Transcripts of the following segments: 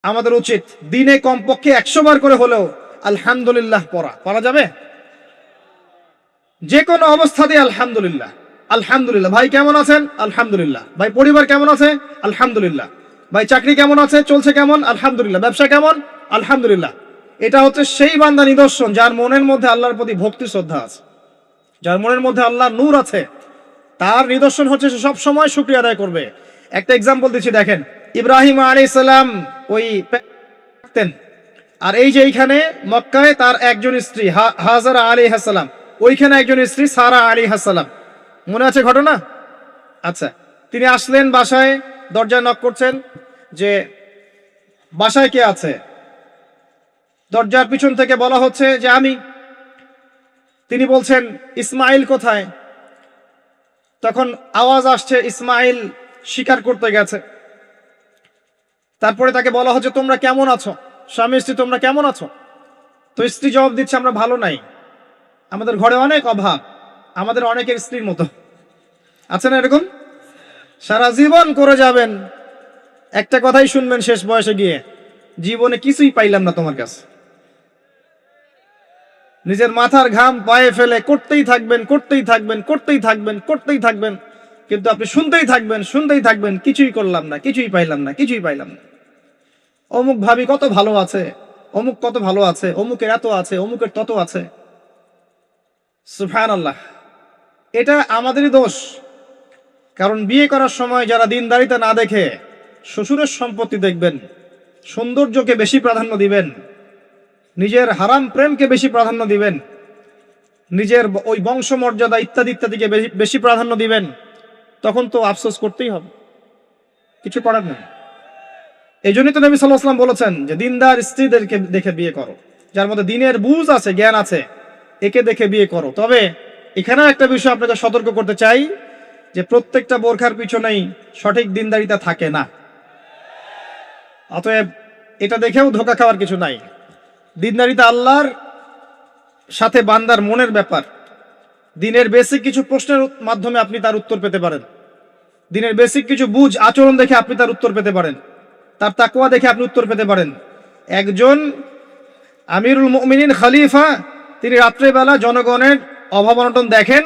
আমাদের উচিত দিনে কমপক্ষে 100 বার করে হলেও আলহামদুলিল্লাহ পড়া যাবে। যে কোনো অবস্থাতে আলহামদুলিল্লাহ আলহামদুলিল্লাহ। ভাই কেমন আছেন? আলহামদুলিল্লাহ। ভাই পরিবার কেমন আছে? আলহামদুলিল্লাহ। ভাই চাকরি কেমন আছে, চলছে কেমন? আলহামদুলিল্লাহ। ব্যবসা কেমন? আলহামদুলিল্লাহ। এটা হচ্ছে সেই বান্দা নিদর্শন যার মনের মধ্যে আল্লাহর প্রতি ভক্তি শ্রদ্ধা আছে, যার মনের মধ্যে আল্লাহর নূর আছে। তার নিদর্শন হচ্ছে সে সব সময় শুকরিয়া আদায় করবে। একটা এক্সাম্পল দিচ্ছি, দেখেন ইব্রাহিম আলাইহিস সালাম ওই থাকতেন, আর এই যে এইখানে মক্কায় তার একজন স্ত্রী হাজারা আলাইহিস সালাম, ওইখানে একজন স্ত্রী সারা আলাইহিস সালাম। মনে আছে ঘটনা? আচ্ছা, তিনি আসলেন বাসায়, দরজায় নক করছেন যে বাসায় কে আছে? দরজার পিছন থেকে বলা হচ্ছে যে আমি। তিনি বলছেন ইসমাইল কোথায়? তখন আওয়াজ আসছে ইসমাইল শিকার করতে গেছে। তারপরে তাকে বলা হচ্ছে তোমরা কেমন আছো, স্বামী স্ত্রী তোমরা কেমন আছো? তো স্ত্রী জবাব দিচ্ছে আমরা ভালো নাই, আমাদের ঘরে অনেক অভাব, আমাদের অনেকের স্ত্রীর মতো। আছে না এরকম? সারা জীবন করে যাবেন, একটা কথাই শুনবেন শেষ বয়সে গিয়ে, জীবনে কিছুই পাইলাম না তোমার কাছে। নিজের মাথার ঘাম পায়ে ফেলে করতেই থাকবেন করতেই থাকবেন করতেই থাকবেন করতেই থাকবেন, কিন্তু আপনি শুনতেই থাকবেন কিছুই করলাম না, কিছুই পাইলাম না, কিছুই পাইলাম না। অমুক ভাবি কত ভালো আছে, অমুক কত ভালো আছে, অমুকের এত আছে, অমুকের তত আছে। সুবহানাল্লাহ। এটা আমাদেরই দোষ। কারণ বিয়ে করার সময় যারা দিনদারিতা না দেখে শ্বশুরের সম্পত্তি দেখবেন, সৌন্দর্যকে বেশি প্রাধান্য দিবেন, নিজের হারাম প্রেমকে বেশি প্রাধান্য দিবেন, নিজের ওই বংশমর্যাদা ইত্যাদি ইত্যাদিকে বেশি প্রাধান্য দিবেন, তখন তো আফসোস করতেই হবে, কিছু করার নেই। এই জন্যই তো নবী সাল্লাল্লাহু আলাইহি ওয়াসাল্লাম বলেছেন যে দিনদার স্ত্রীদেরকে দেখে বিয়ে করো, যার মধ্যে দিনের বুঝ আছে, জ্ঞান আছে, একে দেখে বিয়ে করো। তবে এখানেও একটা বিষয় আপনাকে সতর্ক করতে চাই যে প্রত্যেকটা বোরখার পিছনেই সঠিক দিনদারিতা থাকে না। অতএব এটা দেখেও ধোঁকা খাওয়ার কিছু নাই। দিনদারিতা আল্লাহর সাথে বান্দার মনের ব্যাপার। দিনের বেসিক কিছু প্রশ্নের মাধ্যমে আপনি তার উত্তর পেতে পারেন, দিনের বেসিক কিছু বুঝ আচরণ দেখে আপনি তার উত্তর পেতে পারেন, তার তাকওয়া দেখে আপনি উত্তর পেতে পারেন। একজন আমিরুল মুমিনিন খলিফা, তিনি রাত্রেবেলা জনগণের অভাব অনটন দেখেন।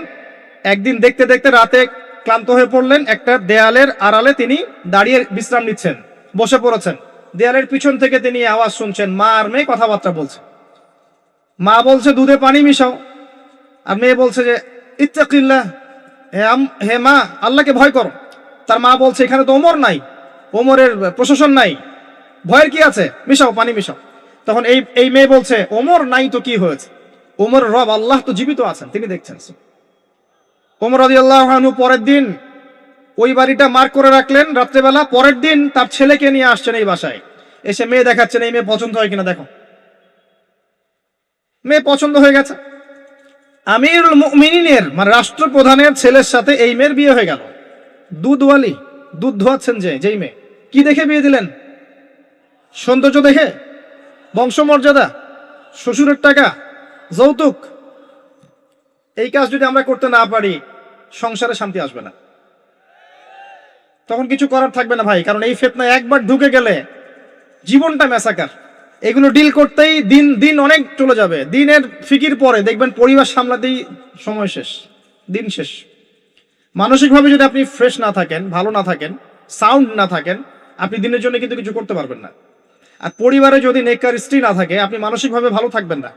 একদিন দেখতে দেখতে রাতে ক্লান্ত হয়ে পড়লেন, একটা দেয়ালের আড়ালে তিনি দাঁড়িয়ে বিশ্রাম নিচ্ছেন, বসে পড়েছেন। দেয়ালের পিছন থেকে তিনি আওয়াজ শুনছেন, মা আর মেয়ে কথাবার্তা বলছে। মা বলছে দুধে পানি মিশাও, আর মেয়ে বলছে যে ইত্তাকিল্লাহ, হে মা আল্লাহকে ভয় করো। তার মা বলছে এখানে তো ওমর নাই, ওমরের প্রশাসন নাই, ভয়ের কি আছে, মিশাও পানি মিশাও। তখন এই মেয়ে বলছে ওমর নাই তো কি হয়েছে, ওমর রব আল্লাহ তো জীবিত আছেন, তিনি দেখছেন। ওমর রাদিয়াল্লাহু আনহু পরের দিন ওই বাড়িটা মার্ক করে রাখলেন রাত্রেবেলা। পরের দিন তার ছেলেকে নিয়ে আসছেন এই বাসায়, এসে মেয়ে দেখাচ্ছেন, এই মেয়ে পছন্দ হয় কিনা দেখো। মেয়ে পছন্দ হয়ে গেছে। আমিরুল মুমিনিনের মানে রাষ্ট্রপ্রধানের ছেলের সাথে এই মেয়ের বিয়ে হয়ে গেল। দুধওয়ালি, দুধ ধোয়াচ্ছেন যেই মেয়ে। কি দেখে বিয়ে দিলেন? সৌন্দর্য দেখে? বংশমর্যাদা? শ্বশুরের টাকা? যৌতুক? এই কাজ যদি আমরা করতে না পারি, সংসারে শান্তি আসবে না, তখন কিছু করার থাকবে না ভাই। কারণ এই ফিতনায় একবার ঢুকে গেলে জীবনটা মেসাকার। এগুলো ডিল করতেই দিন দিন অনেক চলে যাবে। দিনের ফিকির পরে দেখবেন পরিবার সামলাতেই সময় শেষ, দিন শেষ। মানসিকভাবে যদি আপনি ফ্রেশ না থাকেন, ভালো না থাকেন, সাউন্ড না থাকেন, আপনি দিনের জন্য কিন্তু কিছু করতে পারবেন না। আর পরিবারে যদি নেককার স্ত্রী না থাকে, আপনি মানসিকভাবে ভালো থাকবেন না,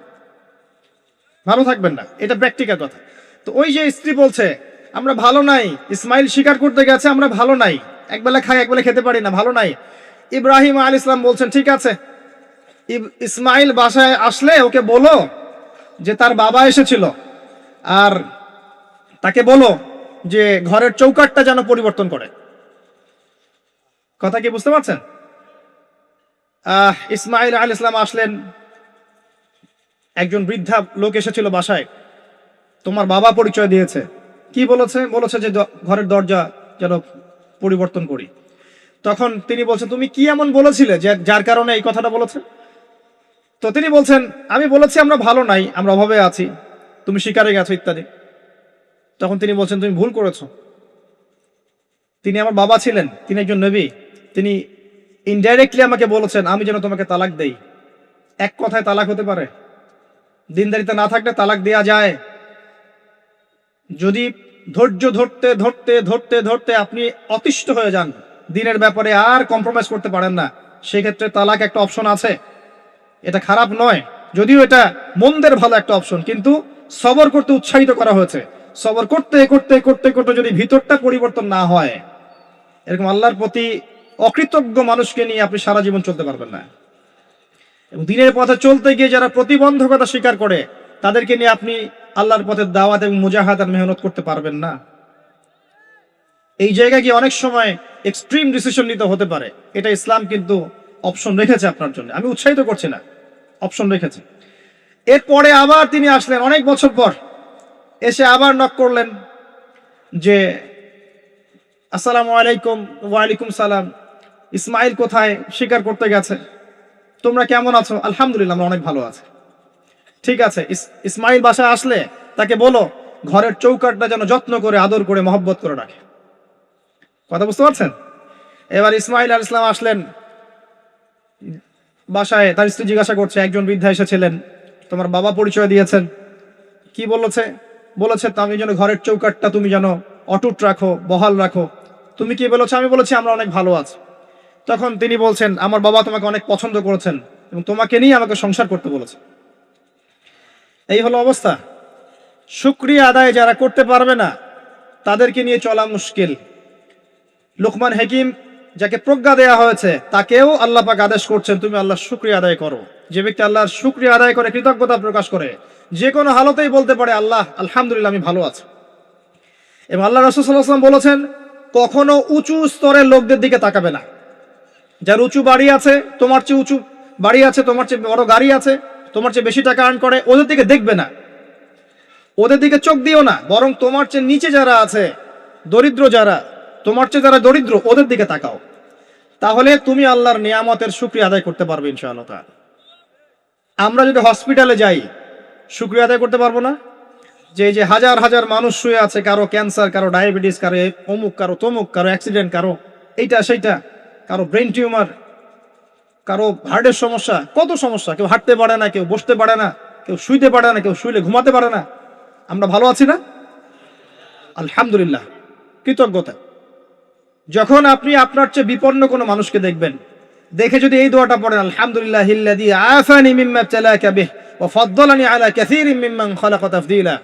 ভালো থাকবেন না। এটা প্র্যাকটিক্যাল কথা। তো ওই যে স্ত্রী বলছে আমরা ভালো নাই, ইসমাইল শিকার করতে গেছে, আমরা ভালো নাই, একবেলা খাই একবেলা খেতে পারি না, ভালো নাই। ইব্রাহিম আলাইহিস সালাম বলছেন ঠিক আছে, ইসমাইল বাসায় আসলে ওকে বলো যে তার বাবা এসেছিল, আর তাকে বলো যে ঘরের চৌকাঠটা যেন পরিবর্তন করে। কথা কি বুঝতে পারছেন? ইসমাইল আলাইহিস সালাম আসলেন, একজন বৃদ্ধা লোক এসেছিল বাসায়, তোমার বাবা পরিচয় দিয়েছে। কি বলেছে? বলেছে যে ঘরের দরজা যেন পরিবর্তন করি। তখন তিনি বলছেন তুমি কি এমন বলেছিলে যার কারণে এই কথাটা বলেছে? তো তিনি বলছেন আমি বলেছি আমরা ভালো নাই, আমরা অভাবে আছি, তুমি শিকারে গেছো ইত্যাদি। তখন তিনি বলছেন তুমি ভুল করেছো, তিনি আমার বাবা ছিলেন, তিনি একজন নবী, তিনি ইনডাইরেক্টলি আমাকে বলেছেন আমি যেন তোমাকে তালাক দেই। এক কথায় তালাক হতে পারে? দিনদারিতা না থাকলে তালাক দেয়া যায়? যদি ধৈর্য ধরতে ধরতে ধরতে ধরতে আপনি অতিষ্ঠ হয়ে যান, দিনের ব্যাপারে আর কম্প্রোমাইজ করতে পারেন না, সেক্ষেত্রে তালাক একটা অপশন আছে। এটা খারাপ নয়, যদিও এটা মন্দের ভালো একটা অপশন, কিন্তু সবর করতে উৎসাহিত করা হয়েছে। সবর করতে করতে করতে করতে যদি ভিতরটা পরিবর্তন না হয়, এরকম আল্লাহর প্রতি অকৃতজ্ঞ মানুষকে নিয়ে আপনি সারা জীবন চলতে পারবেন না। এবং দিনের পথে চলতে গিয়ে যারা প্রতিবন্ধকতা স্বীকার করে, তাদেরকে নিয়ে আপনি আল্লাহর পথে দাওয়াত এবং মুজাহাদার মেহনত করতে পারবেন না। এই জায়গায় গিয়ে অনেক সময় এক্সট্রিম ডিসিশন নিতে হতে পারে। এটা ইসলাম কিন্তু অপশন রেখেছে আপনার জন্য, আমি উৎসাহিত করছি না, অপশন রেখেছে। এরপরে আবার তিনি আসলেন অনেক বছর পর, এসে আবার নক করলেন যে আসসালামু আলাইকুম। ওয়ালাইকুম সালাম। ইসমাইল কোথায়? শিকার করতে গেছে। তোমরা কেমন আছো? আলহামদুলিল্লাহ, আমরা অনেক ভালো আছি। ঠিক আছে, ইসমাইল বাসায় আসলে তাকে বলো ঘরের চৌকাঠটা যেন যত্ন করে আদর করে মহব্বত করে রাখে। কথা বুঝতে পারছেন? এবার ইসমাইল আলাইহিস সালাম আসলেন বাসায়, তার স্ত্রী জিজ্ঞাসা করছে, একজন বৃদ্ধা এসেছিলেন, তোমার বাবা পরিচয় দিয়েছেন, কি বলেছে? বলেছে আমি যেন ঘরের চৌকাঠটা তুমি যেন অটুট রাখো, বহাল রাখো। তুমি কি বলেছো? আমি বলেছি আমরা অনেক ভালো আছি। তখন তিনি বলছেন, আমার বাবা তোমাকে অনেক পছন্দ করেছেন এবং তোমাকে নিয়ে আমাকে সংসার করতে বলেছে। এই হলো অবস্থা। শুকরিয়া আদায় যারা করতে পারবে না, তাদেরকে নিয়ে চলা মুশকিল। লুকমান হাকিম, যাকে প্রজ্ঞা দেয়া হয়েছে, তাকেও আল্লাহ পাক আদেশ করছেন তুমি আল্লাহর শুকরিয়া আদায় করো। যে ব্যক্তি আল্লাহর শুকরিয়া আদায় করে, কৃতজ্ঞতা প্রকাশ করে, যে কোনো হালতেই বলতে পারে আল্লাহ আলহামদুলিল্লাহ আমি ভালো আছি। এবং আল্লাহ রাসূল সাল্লাল্লাহু আলাইহি ওয়াসাল্লাম বলেছেন, কখনো উঁচু স্তরের লোকদের দিকে তাকাবে না। যার উঁচু বাড়ি আছে, তোমার চেয়ে উঁচু বাড়ি আছে, তোমার চেয়ে বড় গাড়ি আছে, তোমার চেয়ে বেশি টাকা আর্ন করে, ওদের দিকে দেখবে না, ওদের দিকে চোখ দিও না। বরং তোমার চেয়ে নিচে যারা আছে, দরিদ্র যারা, তোমার চেয়ে যারা দরিদ্র, ওদের দিকে তাকাও। তাহলে তুমি আল্লাহর নিয়ামতের শুকরিয়া আদায় করতে পারবে ইনশাআল্লাহ তাআলা। আমরা যদি হসপিটালে যাই, শুকরিয়া আদায় করতে পারবো না? যে যে হাজার হাজার মানুষ শুয়ে আছে, কারো ক্যান্সার, কারো ডায়াবেটিস, কারো অমুক, কারো তমুক, কারো অ্যাক্সিডেন্ট, কারো এইটা সেইটা, কারো ব্রেন টিউমার, কারো হার্টের সমস্যা, কত সমস্যা। কেউ হাঁটতে পারে না, কেউ বসতে পারে না, কেউ শুইতে পারে না, কেউ শুইলে ঘুমাতে পারে না। আমরা ভালো আছি না? আলহামদুলিল্লাহ, কৃতজ্ঞতা। যখন আপনি আপনার চেয়ে বিপন্ন কোনো মানুষকে দেখবেন, দেখে যদি এই দোয়াটা পড়েন, আলহামদুলিল্লাহিল্লাযী আফানি মিম্মা ইবতালাকা বিহি ওয়া ফাদ্দালানি আলা কাসীরিম মিম্মান খালাকা তাফদীলা।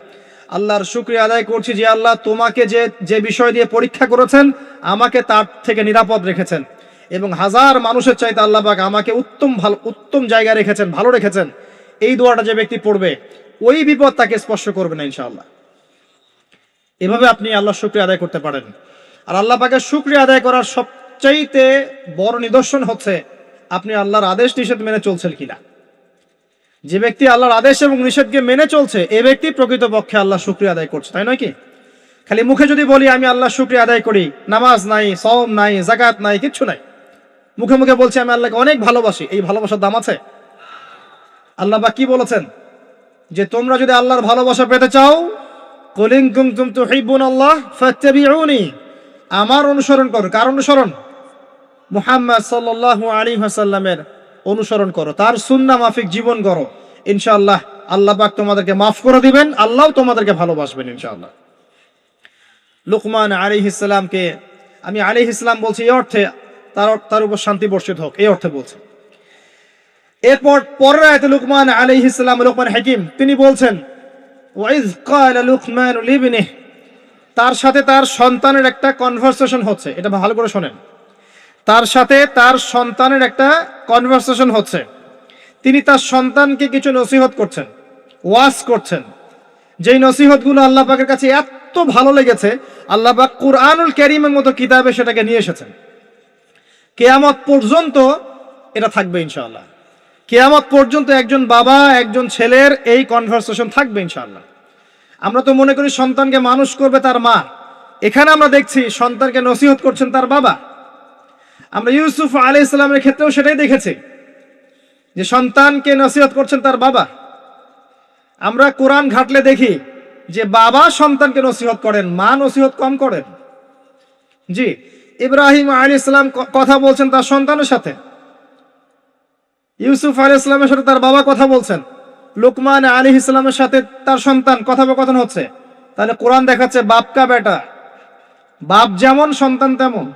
আল্লাহর শুকরিয়া আদায় করছি যে আল্লাহ তোমাকে যে বিষয় দিয়ে পরীক্ষা করেছেন, আমাকে তার থেকে নিরাপদ রেখেছেন, এবং হাজার মানুষের চাইতে আল্লাহ পাক আমাকে উত্তম জায়গায় রেখেছেন, ভালো রেখেছেন। এই দোয়াটা যে ব্যক্তি পড়বে, ওই বিপদ তাকে স্পর্শ করবে না ইনশাআল্লাহ। এভাবে আপনি আল্লাহর শুকরিয়া আদায় করতে পারেন। আর আল্লাহ পাকের শুকরিয়া আদায় করার সবচাইতে বড় নিদর্শন হচ্ছে আপনি আল্লাহর আদেশ নিষেধ মেনে চলছেন কিনা। যে ব্যক্তি আল্লাহর আদেশ এবং নিষেধকে মেনে চলছে, এ ব্যক্তি প্রকৃতপক্ষে আল্লাহর শুকরিয়া আদায় করছে, তাই নয় কি? খালি মুখে যদি বলি আমি আল্লাহর শুকরিয়া আদায় করি, নামাজ নাই, সওম নাই, যাকাত নাই, কিচ্ছু নাই, মুখে মুখে বলছি আমি আল্লাহকে অনেক ভালোবাসি, এই ভালোবাসার দাম আছে? আল্লাহ পাক কি বলেছেন? যে তোমরা যদি আল্লাহর ভালোবাসা পেতে চাও, কুল ইন কুনতুম তুহিব্বুনাল্লাহ ফাত্তাবিউনি, আমার অনুসরণ করো। কার অনুসরণ? মুহাম্মদ সাল্লাল্লাহু আলাইহি ওয়াসাল্লামের অনুসরণ করো, তার সুন্নাহ মাফিক জীবন করো। ইনশাআল্লাহ আল্লাহ পাক তোমাদেরকে মাফ করে দিবেন, আল্লাহও তোমাদেরকে ভালোবাসবেন ইনশাআল্লাহ। লুকমান আলাইহিস সালামকে আমি আলাইহিস সালাম বলছি এই অর্থে তার উপর শান্তি বর্ষিত হোক, এই অর্থে বলছি। এরপর পরের আয়াতে লুকমান আলাইহিস সালাম, লুকমান হাকিম, তিনি বলছেন ওয়াইজ ক্বালা লুকমান লিবনিহি, তার সাথে তার সন্তানের একটা কনভারসেশন হচ্ছে। এটা ভালো করে শোনেন, তার সাথে তার সন্তানের একটা কনভারসেশন হচ্ছে। তিনি তার সন্তানকে কিছু নসিহত করছেন, ওয়াজ করছেন, যেই নসিহতগুলো আল্লাহ পাকের কাছে এত ভালো লেগেছে, আল্লাহ পাক কুরআনুল কারীমের মতো কিতাবে সেটাকে নিয়ে এসেছেন। কিয়ামত পর্যন্ত এটা থাকবে ইনশাআল্লাহ। কিয়ামত পর্যন্ত একজন বাবা একজন ছেলের এই কনভারসেশন থাকবে ইনশাআল্লাহ। আমরা তো মনে করি সন্তানকে মানুষ করবে তার মা, এখানে আমরা দেখছি সন্তানকে নসিহত করছেন তার বাবা। আমরা ইউসুফ আলাইহিস সালামের ক্ষেত্রেও সেটাই দেখেছি, যে সন্তানকে নসিহত করছেন তার বাবা। আমরা কোরআন ঘাটলে দেখি যে বাবা সন্তানকে নসিহত করেন, মা নসিহত কম করেন। জি, ইব্রাহিম আলাইহিস সালাম কথা বলছেন তার সন্তানের সাথে, ইউসুফ আলাইহিস সালামের সাথে তার বাবা কথা বলছেন, লুকমান আলাইহিস সালামের সাথে তার সন্তান কথোপকথন হচ্ছে। তাহলে কোরআন দেখাচ্ছে বাপ কা বেটা, বাপ যেমন সন্তান তেমন।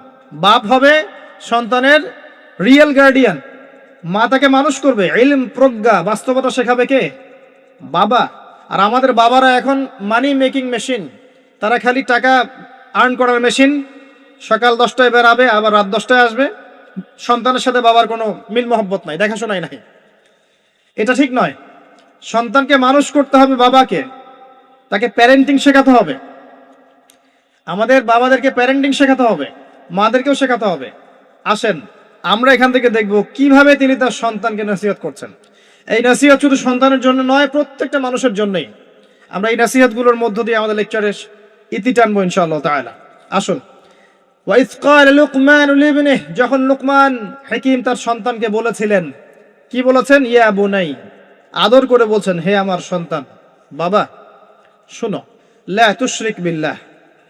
বাপ হবে সন্তানের রিয়েল গার্ডিয়ান, মা তাকে মানুষ করবে, ইলম প্রজ্ঞা বাস্তবতা শেখাবে কে? বাবা। আর আমাদের বাবারা এখন মানি মেকিং মেশিন, তারা খালি টাকা আর্ন করার মেশিন। সকাল 10টায় বেরাবে, আবার রাত 10টায় আসবে। সন্তানের সাথে বাবার কোনো মিল মহব্বত নাই, দেখাশোনাই নাই। এটা ঠিক নয়। সন্তানকে মানুষ করতে হবে বাবাকে, তাকে প্যারেন্টিং শেখাতে হবে। আমাদের বাবাদেরকে প্যারেন্টিং শেখাতে হবে, মাদেরকেও শেখাতে হবে। আসেন আমরা এখান থেকে দেখব কিভাবে তিনি তার সন্তানকে নসিহত করছেন। এই নসিহত শুধু সন্তানের জন্য নয়, প্রত্যেকটা মানুষের জন্যই। আমরা এই নসিহতগুলোর মধ্য দিয়ে আমাদের লেকচারের ইতি টানবো ইনশাআল্লাহ তাআলা। আসুন, ওয়াইজ ক্বালা লুকমান লিবনিহি, যখন লুকমান হাকিম তার সন্তানকে বলেছিলেন, কি বলেছেন? ইয়া বুনাই, আদর করে বলছেন, হে আমার সন্তান, বাবা শুনো, লা তুশরিক বিল্লাহ।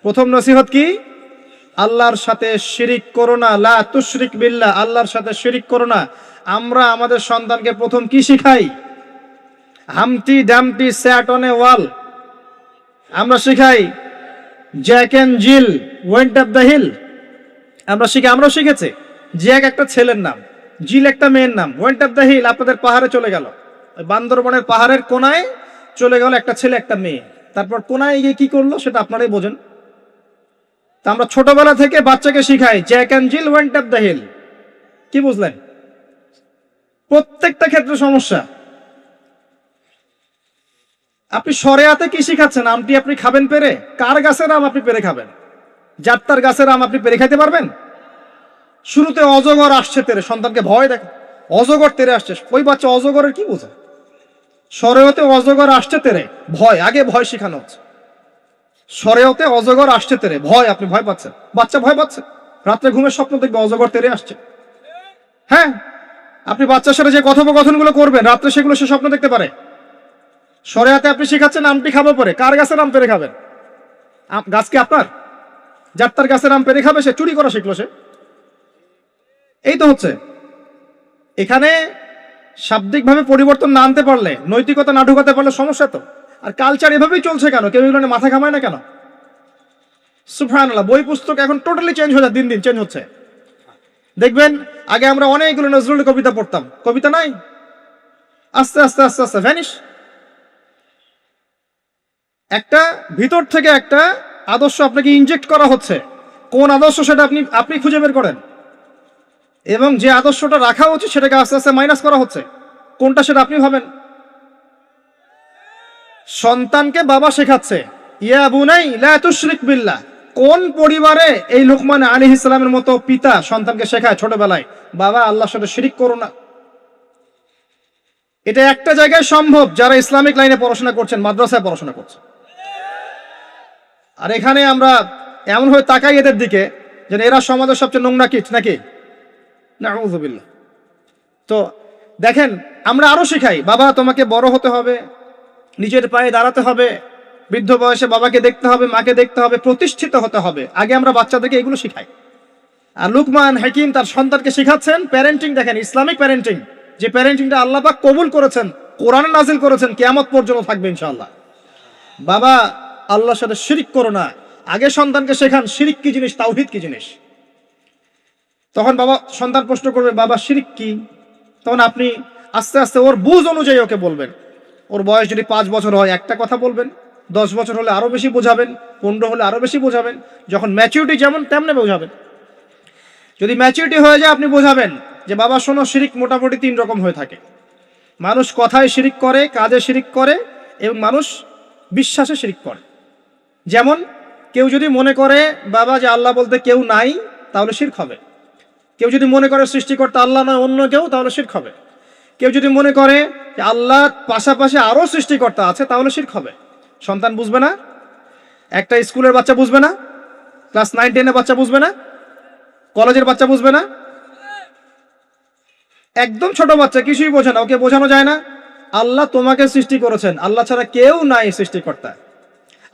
প্রথম নসিহত কি? আল্লাহর সাথে শিরিক করো না। লা তুশরিক বিল্লাহ, আল্লাহর সাথে শিরিক করো না। আমরা আমাদের সন্তানকে প্রথম কি শিখাই? Humpty Dumpty sat on a wall. আমরা শিখাই Jack and Jill went up the hill. আমরাও শিখেছি। জ্যাক একটা ছেলের নাম, জিল একটা মেয়ের নাম, ওয়েন্ট আপ দ্য হিল আপনাদের পাহাড়ে চলে গেল, ওই বান্দরবনের পাহাড়ের কোনায় চলে গেল একটা ছেলে একটা মেয়ে। তারপর কোনায় গিয়ে কি করলো সেটা আপনারাই বোঝেন। তা আমরা ছোটবেলা থেকে বাচ্চাকে শিখাই Jack and Jill went up the hill. কি বুঝলেন? প্রত্যেকটা ক্ষেত্রে সমস্যা। আপনি শরিয়াতে কি শিখাচ্ছেন? আমটি আপনি খাবেন পেরে? কার গাছের আম আপনি পেরে খাবেন? যাত্রার গাছের আম আপনি পেরে খাইতে পারবেন? শুরুতে অজগর আসছে তেরে, সন্তানকে ভয় দেখে, অজগর তেরে আসছে। ওই বাচ্চা অজগরের কি বোঝে? শরিয়তে অজগর আসছে তেরে, ভয়, আগে ভয় শেখানো হচ্ছে। শরিয়তে অজগর আসছে তেরে, ভয়, আপনি ভয় পাচ্ছেন, বাচ্চা ভয় পাচ্ছে, রাত্রে ঘুমের স্বপ্ন দেখবে অজগর তেরে আসছে। হ্যাঁ, আপনি বাচ্চার সাথে যে কথোপকথনগুলো করবেন রাত্রে, সেগুলো সে স্বপ্ন দেখতে পারে। শরিয়াতে আপনি শেখাচ্ছেন আমটি খাবো পরে, কার গাছের আম পেরে খাবেন? গাছ কি আপনার? যাত্রার গাছের আম পেরে খাবে? সে চুরি করা শিখলো সে। এই তো হচ্ছে এখানে শাব্দিকভাবে পরিবর্তন না আনতে পারলে, নৈতিকতা না ঢুকাতে পারলে সমস্যা তো। আর কালচার এভাবেই চলছে কেন? কেউ এগুলো নিয়ে মাথা ঘামায় না কেন? সুবহানাল্লাহ, বই পুস্তক এখন টোটালি চেঞ্জ হয়ে যায়, দিন দিন চেঞ্জ হচ্ছে। দেখবেন আগে আমরা অনেকগুলো নজরুলের কবিতা পড়তাম, কবিতা নাই, আস্তে আস্তে আস্তে আস্তে ভ্যানিশ। একটা ভিতর থেকে একটা আদর্শ আপনাকে ইনজেক্ট করা হচ্ছে। কোন আদর্শ সেটা আপনি খুঁজে বের করেন, এবং যে আদর্শটা রাখা উচিত সেটাকে আস্তে আস্তে মাইনাস করা হচ্ছে। কোনটা সেটা আপনি ভাবেন। সন্তানকে বাবা শেখাচ্ছে ইয়া বুনাই লা তুশরিক বিল্লাহ। কোন পরিবারে এই লুকমান আলাইহিস সালামের মতো পিতা সন্তানকে শেখায় ছোটবেলায়, বাবা আল্লাহর সাথে শিরিক করো না? এটা একটা জায়গায় সম্ভব, যারা ইসলামিক লাইনে পড়াশোনা করছেন, মাদ্রাসায় পড়াশোনা করছেন। আর এখানে আমরা এমন ভাবে তাকাই এদের দিকে যেন এরা সমাজের সবচেয়ে নোংরা কীট নাকি, নাউযুবিল্লাহ। তো দেখেন, আমরা আরো শিখাই বাবা তোমাকে বড় হতে হবে, নিজের পায়ে দাঁড়াতে হবে, বৃদ্ধ বয়সে বাবাকে দেখতে হবে, মাকে দেখতে হবে, প্রতিষ্ঠিত হতে হবে। আগে আমরা বাচ্চাদেরকে এগুলো শিখাই। আর লুকমান হাকিম তার সন্তানকে শিখাচ্ছেন প্যারেন্টিং। দেখেন ইসলামিক প্যারেন্টিং, যে প্যারেন্টিংটা আল্লাহ পাক কবুল করেছেন, কোরআনে নাজিল করেছেন, কিয়ামত পর্যন্ত থাকবে ইনশাআল্লাহ। বাবা আল্লাহর সাথে শিরিক করো না। আগে সন্তানকে শেখান শিরিক কি জিনিস, তাওহীদ কি জিনিস। তখন সন্তান প্রশ্ন করবে বাবা শিরিক কি, তখন আপনি আস্তে আস্তে ওর বুঝ অনুযায়ী ওকে বলবেন। ওর বয়স যদি 5 বছর হয় একটা কথা বলবেন, 10 বছর হলে আরো বেশি বোঝাবেন, 15 হলে আরো বেশি বোঝাবেন। যখন ম্যাচুরিটি যেমন তেমনি বোঝাবেন। যদি ম্যাচুরিটি হয়ে যায় আপনি বোঝাবেন যে বাবা শোনো, শিরিক মোটামুটি 3 রকম হয়ে থাকে। মানুষ কথায় শিরিক করে, কাজে শিরিক করে, এবং মানুষ বিশ্বাসে শিরিক করে। যেমন কেউ যদি মনে করে বাবা যে আল্লাহ বলতে কেউ নাই, তাহলে শিরক হবে। কেউ যদি মনে করে সৃষ্টিকর্তা আল্লাহ নয় অন্য কেউ, তাহলে শিরক হবে। কেউ যদি মনে করে যে আল্লাহর পাশাপাশি আরো সৃষ্টিকর্তা আছে, তাহলে শিরক হবে। সন্তান বুঝবে না, একটা স্কুলের বাচ্চা বুঝবে না, ক্লাস 9-10 এর বাচ্চা বুঝবে না, কলেজের বাচ্চা বুঝবে না, একদম ছোট বাচ্চা কিছুই বোঝে না, ওকে বোঝানো যায় না আল্লাহ তোমাকে সৃষ্টি করেছেন, আল্লাহ ছাড়া কেউ নাই সৃষ্টিকর্তা।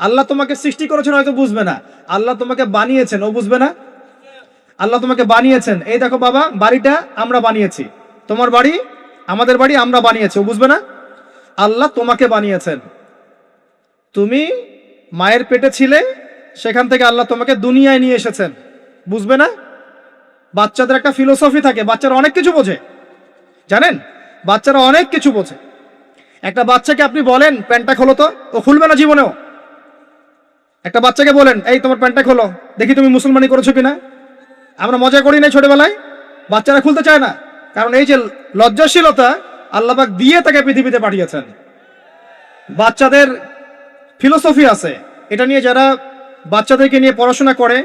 আল্লাহ তোমাকে সৃষ্টি করেছেন হয়তো বুঝবে না, আল্লাহ তোমাকে বানিয়েছেন ও বুঝবে না। আল্লাহ তোমাকে বানিয়েছেন, এই দেখো বাবা বাড়িটা আমরা বানিয়েছি, তোমার বাড়ি আমাদের বাড়ি আমরা বানিয়েছি, ও বুঝবে না? আল্লাহ তোমাকে বানিয়েছেন, তুমি মায়ের পেটে ছিলে, সেখান থেকে আল্লাহ তোমাকে দুনিয়ায় নিয়ে এসেছেন, বুঝবে না? বাচ্চাদের একটা ফিলোসফি থাকে, বাচ্চারা অনেক কিছু বোঝে, জানেন? বাচ্চারা অনেক কিছু বোঝে। একটা বাচ্চাকে আপনি বলেন প্যান্টটা খোলো তো, ও খুলবে না জীবনেও। একটা বাচ্চাকে বলেন এই তোমার প্যান্টটা খোলো, দেখি তুমি মুসলমানি করেছো কিনা। আমরা মজা করি না ছোটবেলায়, বাচ্চারা খুলতে চায় না, কারণ এই যে লজ্জাশীলতা আল্লাহ পাক দিয়ে তাকে পৃথিবীতে পাঠিয়েছেন। বাচ্চাদের ফিলোসফি আছে, এটা নিয়ে যারা বাচ্চাদেরকে নিয়ে পড়াশোনা করে,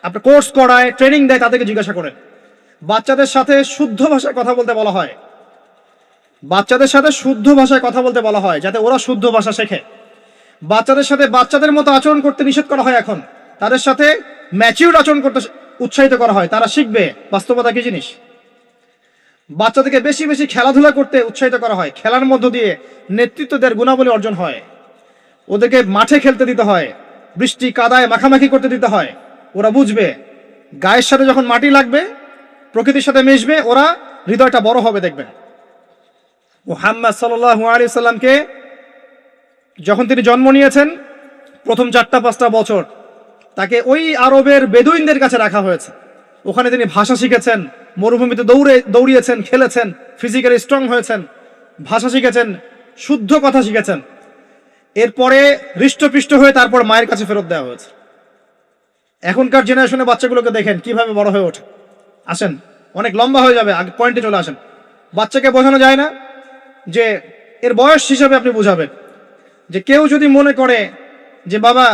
আপনার কোর্স করায়, ট্রেনিং দেয়, তাদেরকে জিজ্ঞাসা করেন। বাচ্চাদের সাথে শুদ্ধ ভাষায় কথা বলতে বলা হয়, বাচ্চাদের সাথে শুদ্ধ ভাষায় কথা বলতে বলা হয়, যাতে ওরা শুদ্ধ ভাষা শেখে। বাচ্চাদের সাথে বাচ্চাদের মতো আচরণ করতে নিষেধ করা হয়, এখন তাদের সাথে ম্যাচিউরড আচরণ করতে উৎসাহিত করা হয়, তারা শিখবে বাস্তবতা কি জিনিস। বাচ্চাদেরকে বেশি বেশি খেলাধুলা করতে উৎসাহিত করা হয়, খেলার মধ্য দিয়ে নেতৃত্ব দেওয়ার গুণাবলী অর্জন হয়। ওদেরকে মাঠে খেলতে দিতে হয়, বৃষ্টি কাদায় মাখামাখি করতে দিতে হয়, ওরা বুঝবে। গায়ের সাথে যখন মাটি লাগবে, প্রকৃতির সাথে মিশবে, ওরা হৃদয়টা বড় হবে। দেখবেন মুহাম্মদ সাল্লাল্লাহু আলাইহি সাল্লামকে যখন তিনি জন্ম নিয়েছেন, প্রথম 4-5টা বছর তাকে ওই আরবের বেদুইনদের কাছে রাখা হয়েছে। ওখানে তিনি ভাষা শিখেছেন, মরুভূমিতে দৌড়িয়েছেন, খেলেছেন, ফিজিক্যালি স্ট্রং হয়েছেন, ভাষা শিখেছেন, শুদ্ধ কথা শিখেছেন। এরপরে হৃষ্টপুষ্ট হয়ে তারপর মায়ের কাছে ফেরত দেওয়া হয়েছে। এখনকার জেনারেশনে বাচ্চাগুলোকে দেখেন কিভাবে বড় হয়ে ওঠে। আসেন, অনেক লম্বা হয়ে যাবে, আগে পয়েন্টে চলে আসেন। বাচ্চাকে বোঝানো যায় না, যে এর বয়স হিসাবে আপনি বুঝাবেন যে কেউ যদি মনে করে যে বাবা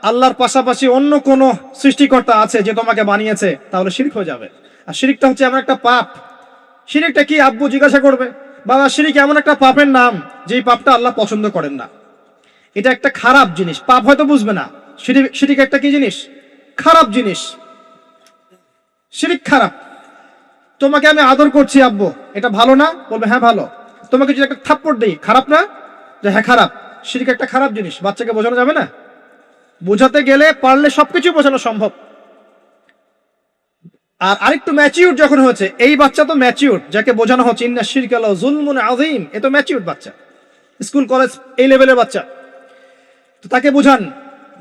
আল্লাহর পাশাপাশি অন্য কোনো সৃষ্টিকর্তা আছে যে তোমাকে বানিয়েছে, তাহলে শিরক হয়ে যাবে। আর শিরকটা হচ্ছে এমন একটা পাপ। শিরকটা কি আব্বু জিজ্ঞাসা করবে, বাবা শিরক এমন একটা পাপের নাম যেই পাপটা আল্লাহ পছন্দ করেন না। এটা একটা খারাপ জিনিস, পাপ হয়তো বুঝবে না। শিরক একটা কি জিনিস? খারাপ জিনিস। শিরক খারাপ। তোমাকে আমি আদর করছি আব্বু, এটা ভালো না? বলবে হ্যাঁ ভালো। তোমাকে যদি একটা থাপ্পড় দিই, খারাপ না? যে হ্যাঁ খারাপ। শিরক একটা খারাপ জিনিস, বাচ্চাকে বোঝানো যাবে না। বোঝাতে গেলে পারলে সবকিছু বোঝানো সম্ভব। আর আরেকটু ম্যাচিউর যখন হয়েছে, এই বাচ্চা তো ম্যাচিউর, যাকে বোঝানো হচ্ছে ইন্না শিরকা লাযুলমুন আযীম, এ তো ম্যাচিউর বাচ্চা, স্কুল কলেজ এই লেভেলের বাচ্চা। তো তাকে বোঝান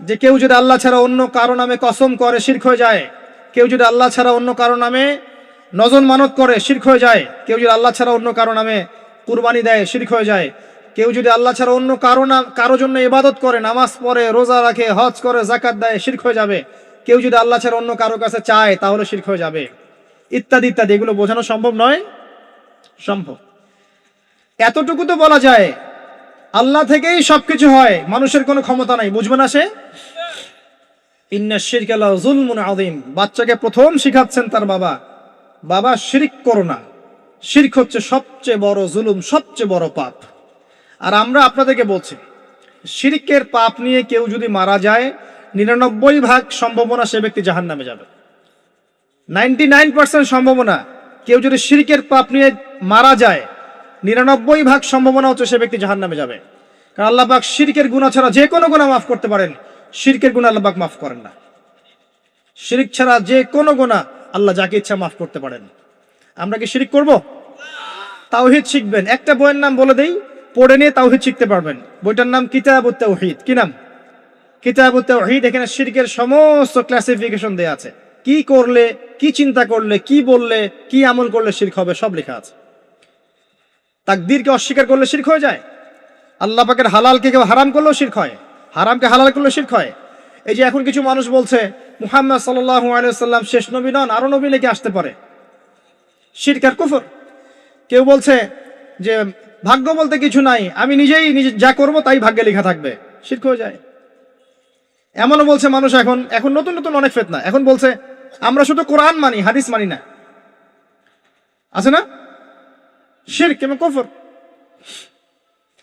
যে কেউ যদি আল্লাহ ছাড়া অন্য কারো নামে কসম করে, শিরক হয়ে যায়। কেউ যদি আল্লাহ ছাড়া অন্য কারো নামে নজর মানত করে, শিরক হয়ে যায়। কেউ যদি আল্লাহ ছাড়া অন্য কারো নামে কুরবানি দেয়, শিরক হয়ে যায়। কেউ যদি আল্লাহ ছাড়া অন্য কারো জন্য ইবাদত করে, নামাজ পড়ে, রোজা রাখে, হজ করে, যাকাত দেয়, শিরক হয়ে যাবে। কেউ যদি আল্লাহ ছাড়া অন্য কারো কাছে চায়, তাহলে শিরক হয়ে যাবে, ইত্যাদি ইত্যাদি। এগুলো বোঝানো সম্ভব নয়? সম্ভব। এতটুকু তো বলা যায় আল্লাহ থেকেই সবকিছু হয়, মানুষের কোনো ক্ষমতা নাই। বুঝবে না সে? ইন্না শিরকা লাযুলমুন আযীম। বাচ্চাকে প্রথম শিখাচ্ছেন তার বাবা, বাবা শিরক করো না। শিরক হচ্ছে সবচেয়ে বড় জুলুম, সবচেয়ে বড় পাপ। আর আমরা আপনাদেরকে বলছি, শিরকের পাপ নিয়ে কেউ যদি মারা যায়, 99% সম্ভাবনা সে ব্যক্তি জাহান্নামে যাবে। 99% সম্ভাবনা কেউ যদি শিরকের পাপ নিয়ে মারা যায়, 99% সম্ভাবনা হচ্ছে সে ব্যক্তি জাহান্নামে যাবে। কারণ আল্লাহ পাক শিরকের গুনাহ ছাড়া যে কোনো গুনাহ মাফ করতে পারেন, শিরকের গুনাহ আল্লাহ পাক মাফ করেন না। শিরক ছাড়া যে কোনো গুনাহ আল্লাহ যাকে ইচ্ছা মাফ করতে পারেন। আমরা কি শিরক করব? তাওহীদ শিখবেন। একটা বইয়ের নাম বলে দেই, পড়ে নিয়ে তাওহীদ শিখতে পারবেন। বইটার নাম কিতাবুত তাওহীদ। কি নাম? কিতাবুত তাওহীদ। এখানে শিরকের সমস্ত ক্লাসিফিকেশন দেয়া আছে। কি করলে, কি চিন্তা করলে, কি বললে, কি আমল করলে শিরক হবে, সব লেখা আছে। তাকদীরকে অস্বীকার করলে শিরক হয়ে যায়। আল্লাহ পাকের হালালকে কেউ হারাম করলেও শিরক হয়, হারামকে হালাল করলেও শিরক হয়। এই যে এখন কিছু মানুষ বলছে মুহাম্মদ সাল্লাল্লাহু আলাইহি ওয়াসাল্লাম শেষ নবী নন, আরো নবী নাকি আসতে পারে। শিরক আর কুফর। কেউ বলছে যে ভাগ্য বলতে কিছু নাই, আমি নিজে যা করব তাই ভাগ্যে লেখা থাকবে, শিরক হয়ে যায়। এমনও বলছে মানুষ, এখন নতুন নতুন অনেক ফিতনা। এখন বলছে আমরা শুধু কোরআন মানি, হাদিস মানি না। আছে না? শিরক এবং কুফর।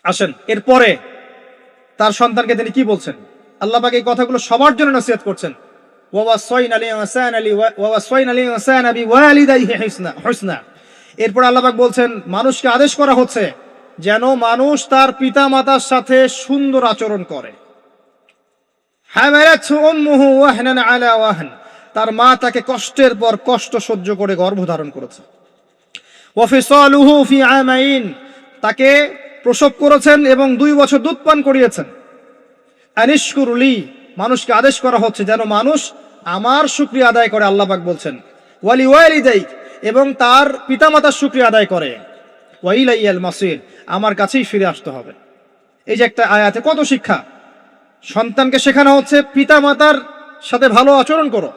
আসেন, এরপরে তার সন্তানকে তিনি কি বলছেন? আল্লাহ পাক এই কথাগুলো সবার জন্য নসিহত করছেন। এরপর আল্লাহ পাক বলছেন মানুষকে আদেশ করা হচ্ছে যেন মানুষ তার পিতা মাতার সাথে সুন্দর আচরণ করে। তার মা তাকে কষ্টের পর কষ্ট সহ্য করে গর্ভধারণ করেছে। ওয়াফিসালুহু ফি আমাইন, তাকে প্রসব করেছেন এবং 2 বছর দুধ পান করিয়েছেন। আনিশকুরলি, মানুষকে আদেশ করা হচ্ছে যেন মানুষ আমার শুকরিয়া আদায় করে, আল্লাহ পাক বলছেন। ওয়ালি ওয়ালিদাইক, এবং তার পিতামাতার শুকরিয়া আদায় করে। ওয়া ইলাইয়াল মাসির, আমার কাছেই ফিরে আসতে হবে। এই যে একটা আয়াতে কত শিক্ষা। সন্তানকে শেখানো হচ্ছে পিতামাতার সাথে ভালো আচরণ করো।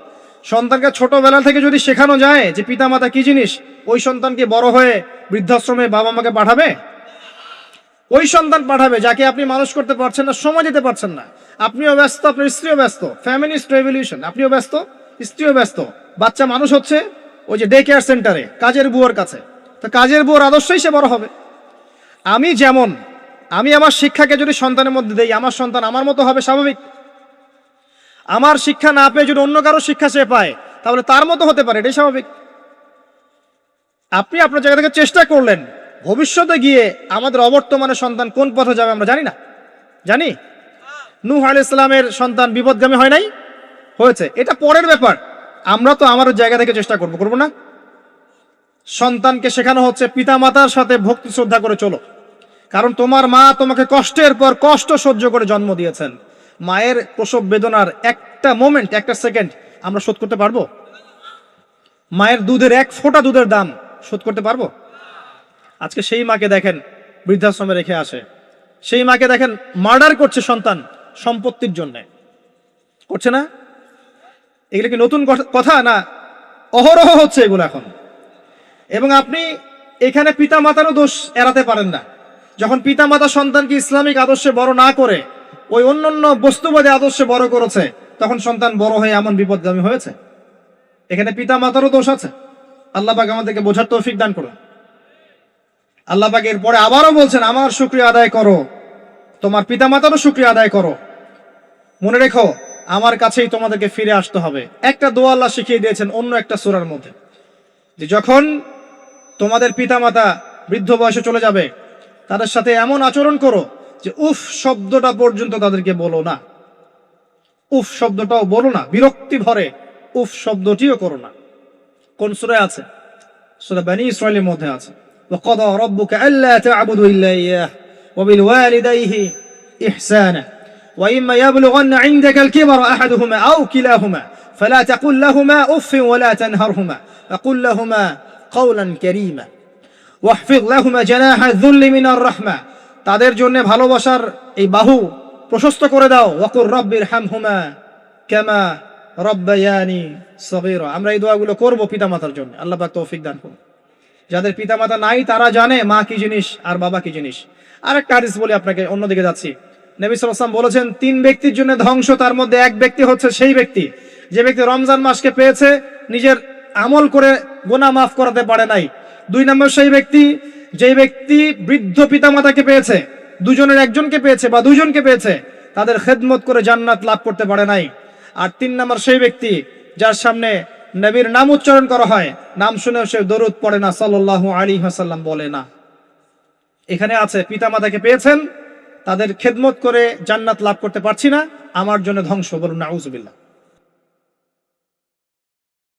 সন্তানকে ছোটবেলা থেকে যদি শেখানো যায় যে পিতামাতা কি জিনিস, ওই সন্তানকে বড় হয়ে বৃদ্ধাশ্রমে বাবা মাকে পাঠাবে? ওই সন্তান পাঠাবে যাকে আপনি মানুষ করতে পারছেন না, সময় দিতে পারছেন না। আপনিও ব্যস্ত, আপনার স্ত্রীও ব্যস্ত, ফ্যামিলিস্ট রেভলিউশন, আপনিও ব্যস্ত, স্ত্রীও ব্যস্ত। বাচ্চা মানুষ হচ্ছে ওই যে ডে কেয়ার সেন্টারে কাজের বুয়োর কাছে, তো কাজের বুয়োর আদর্শই সে বড় হবে। আমি আমার শিক্ষাকে যদি সন্তানের মধ্যে দেই, আমার সন্তান আমার মতো হবে স্বাভাবিক। আমার শিক্ষা না পেয়ে যদি অন্য কারো শিক্ষা সে পায়, তাহলে তার মতো হতে পারে, এটাই স্বাভাবিক। আপনি আপনার জায়গা থেকে চেষ্টা করলেন, ভবিষ্যতে গিয়ে আমাদের অবর্তমানের সন্তান কোন পথে যাবে আমরা জানি না। জানি নূহ আলাইহিস সালামের সন্তান বিপদগামী হয় নাই? হয়েছে, এটা পরের ব্যাপার। আমরা তো আমার জায়গা থেকে চেষ্টা করব না? সন্তানকে শেখানো হচ্ছে পিতামাতার সাথে ভক্তি শ্রদ্ধা করে চলো, কারণ তোমার মা তোমাকে কষ্টের পর কষ্ট সহ্য করে জন্ম দিয়েছেন। মায়ের প্রসব বেদনার একটা মোমেন্ট, একটা সেকেন্ড আমরা শোধ করতে পারবো? মায়ের দুধের 1 ফোঁটা দুধের দাম শোধ করতে পারবো? আজকে সেই মাকে দেখেন বৃদ্ধাশ্রমে রেখে আসে, সেই মাকে দেখেন মার্ডার করছে সন্তান সম্পত্তির জন্য, করছে না? এগুলো কি নতুন কথা না? অহরহ হচ্ছে এগুলো এখন। এবং আপনি এখানে পিতা মাতারও দোষ এড়াতে পারেন না। যখন পিতা মাতা সন্তানকে ইসলামিক আদর্শে বড় না করে ওই অন্যান্য বস্তুবাদী আদর্শে বড় করেছে, তখন সন্তান বড় হয়ে এমন বিপদগামী হয়েছে। এখানে পিতা মাতারও দোষ আছে। আল্লাহ পাক আমাদেরকে বোঝার তৌফিক দান করুন। আল্লাহ পাক এরপরে আবারও বলছেন, আমার শুকরিয়া আদায় করো, তোমার পিতা মাতারও শুকরিয়া আদায় করো। মনে রেখো, আমার কাছেই তোমাদেরকে ফিরে আসতে হবে। একটা দোয়া আল্লাহ শিখিয়ে দিয়েছেন অন্য একটা সূরার মধ্যে, যে যখন তোমাদের পিতা মাতা বৃদ্ধ বয়সে চলে যাবে, তাদের সাথে এমন আচরণ করো যে উফ শব্দটা পর্যন্ত তাদেরকে বলো না। উফ শব্দটাও বলো না, বিরক্তি ভরে উফ শব্দটিও করো না। কোন সূরায় আছে? সূরা বনী ইসরাঈলের মধ্যে আছে। وقضى ربك ألا تعبدوا إلا إياه وبالوالديه إحسانا وإما يبلغن عندك الكبر أحدهما أو كلاهما فلا تقل لهما أف ولا تنهرهما وقل لهما قولا كريما واحفظ لهما جناح الذل من الرحمة, তাদের জন্য ভালোবাসার এই বাহু প্রশস্ত করে দাও। ওয়াকুর রাব্বিরহামহুমা কামা রাব্বায়ানি সগীরা। আমরা এই দোয়াগুলো করব পিতামাতার জন্য। আল্লাহ পাক তৌফিক দান করুন। যাদের পিতামাতা নাই তারা জানে মা কি জিনিস আর বাবা কি জিনিস। আরেকটা হাদিস বলি আপনাকে, অন্যদিকে যাচ্ছি। নবী সাল্লাল্লাহু আলাইহি ওয়াসাল্লাম বলেছেন 3 ব্যক্তির জন্য ধ্বংস, তার মধ্যে এক ব্যক্তি হচ্ছে সেই ব্যক্তি যে ব্যক্তি রমজান মাসকে পেয়েছে, নিজের আমল করে গুনাহ মাফ করাতে পারে নাই। 2 নম্বর সেই ব্যক্তি যে ব্যক্তি বৃদ্ধ পিতামাতাকে পেয়েছে, দুজনের একজনকে পেয়েছে বা দুজনকে পেয়েছে, তাদের খেদমত করে জান্নাত লাভ করতে পারে নাই। আর 3 নম্বর সেই ব্যক্তি যার সামনে নবীর নাম উচ্চারণ করা হয়, নাম শুনেও সে দরুদ পড়ে না, সাল্লাল্লাহু আলাইহি ওয়াসাল্লাম বলে না। এখানে আছে পিতামাতাকে পেয়েছেন, তাদের খেদমত করে জান্নাত লাভ করতে পারছি না, আমার জন্য ধ্বংস। বলুন নাউজুবিল্লাহ।